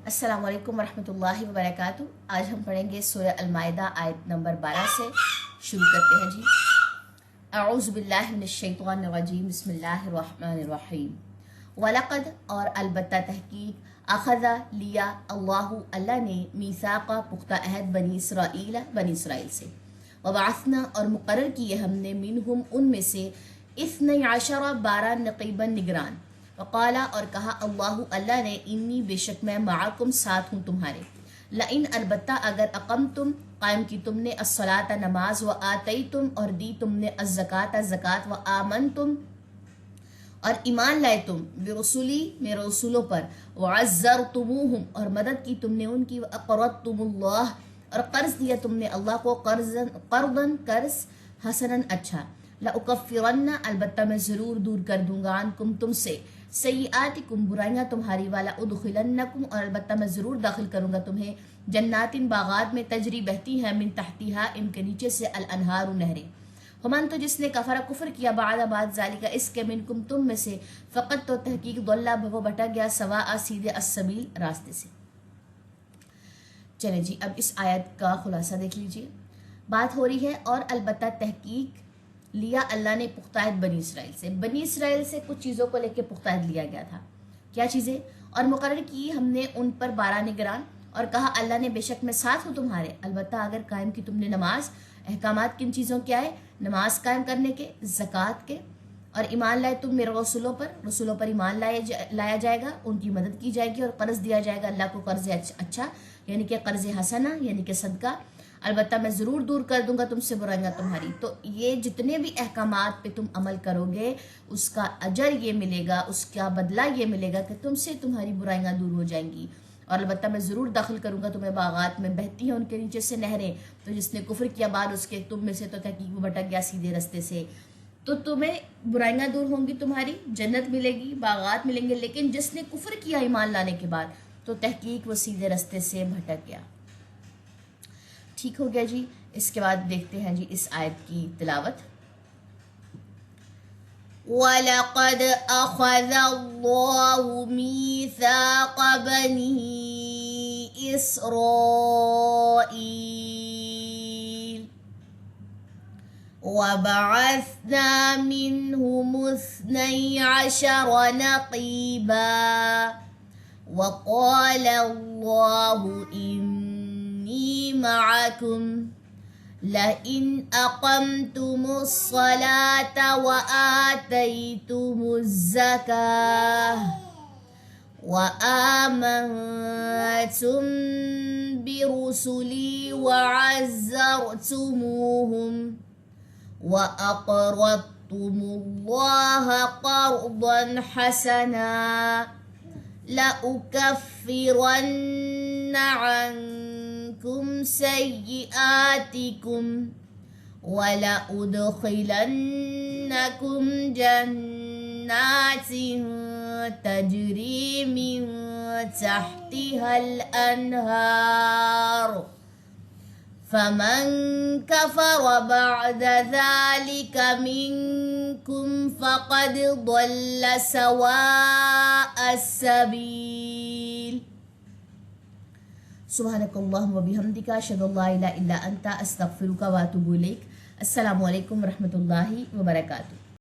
السلام علیکم ورحمۃ اللہ وبرکاتہ۔ آج ہم پڑھیں گے سورہ المائدہ آیت نمبر 12 سے شروع کرتے ہیں جی۔ اعوذ باللہ من الشیطان الرجیم، بسم اللہ الرحمن الرحیم۔ وَلَقَدْ اور البتہ تحقیق، اخذ لیا اللہ نے میثاق پختہ عہد بنی اسرائیل سے، وبعثنا اور مقرر کیے ہم نے منہم ان میں سے 12 نقیبا نگران، وقالا اور کہا اللہ نے انی بے شک میں معکم ساتھ ہوں تمہارے، لئن البتہ اگر اقمتم قائم کی تم نے الصلاۃ نماز، و آتیتم اور دی تم نے الزکاۃ زکوٰۃ، و آمنتم اور ایمان لائے تم برسولی میرے رسولوں پر، وعزرتموہم اور مدد کی تم نے ان کی، واقرضتم اللہ اور قرض دیا تم نے اللہ کو قرضاً قرض حسناً اچھا، لأکفرن البتہ میں ضرور دور کر دوں گا عنکم تم سے، سیئاتکم برائیاں تمہاری، والا ادخلنکم اور البتہ میں ضرور داخل کروں گا تمہیں، جنات باغات میں تجری بہتی ہیں من تحتہا ان کے نیچے سے الانہار نہریں، ومن تو جس نے کفر کیا بعد ذالک اس کے منکم تم میں سے، فقط تو تحقیق ضل وہ بھٹک گیا سواء سیدھے السبیل راستے سے۔ چلیں جی اب اس آیت کا خلاصہ دیکھ لیجئے۔ بات ہو رہی ہے اور البتہ تحقیق لیا اللہ نے پختہ عہد بنی اسرائیل سے کچھ چیزوں کو لے کے پختہ عہد لیا گیا تھا۔ کیا چیزیں؟ اور مقرر کی ہم نے ان پر 12 نگران، اور کہا اللہ نے بے شک میں ساتھ ہوں تمہارے، البتہ اگر قائم کی تم نے نماز، احکامات کن چیزوں کے آئے؟ نماز قائم کرنے کے، زکوٰۃ کے، اور ایمان لائے تم میرے رسولوں پر ایمان لایا جائے گا، ان کی مدد کی جائے گی، اور قرض دیا جائے گا اللہ کو قرض اچھا، یعنی کہ قرض حسنہ یعنی کہ صدقہ، البتہ میں ضرور دور کر دوں گا تم سے برائیاں تمہاری۔ تو یہ جتنے بھی احکامات پہ تم عمل کرو گے اس کا اجر یہ ملے گا، اس کا بدلہ یہ ملے گا کہ تم سے تمہاری برائیاں دور ہو جائیں گی، اور البتہ میں ضرور داخل کروں گا تمہیں باغات میں بہتی ہیں ان کے نیچے سے نہریں۔ تو جس نے کفر کیا بعد اس کے تم میں سے، تو تحقیق وہ بھٹک گیا سیدھے رستے سے، تو تمہیں برائیاں دور ہوں گی، تمہاری جنت ملے گی، باغات ملیں گے، لیکن جس نے کفر کیا ایمان لانے کے بعد تو تحقیق وہ سیدھے رستے سے بھٹک گیا۔ ٹھیک ہو گیا جی۔ اس کے بعد دیکھتے ہیں جی اس آیت کی تلاوت۔ وَلَقَدْ أَخَذَ اللَّهُ مِيثَاقَ بَنِي إِسْرَائِيلَ وَبَعَثْنَا مِنْهُمُ 12 نَقِيبًا وَقَالَ اللَّهُ إِنِّي مَعَكُمْ لَئِنْ أَقَمْتُمُ الصَّلَاةَ وَآتَيْتُمُ الزَّكَاةَ وَآمَنْتُمْ بِرُسُلِي وَعَزَّرْتُمُوهُمْ وَأَقْرَضْتُمُ اللَّهَ قَرْضًا حَسَنًا لَأُكَفِّرَنَّ عَنْكُمْ سَيِّئَاتِكُمْ وَلَأُدْخِلَنَّكُمْ جَنَّاتٍ تَجْرِي مِنْ تَحْتِهَا الْأَنْهَارُ فَمَنْ كَفَرَ بَعْدَ ذَلِكَ مِنْكُمْ فَقَدْ ضَلَّ سَوَاءَ السَّبِيلِ۔ سبحانک اللہم وبحمدک، اشہد ان لا الہ الا انت، استغفرک واتوب الیک۔ السلام علیکم ورحمۃ اللہ وبرکاتہ۔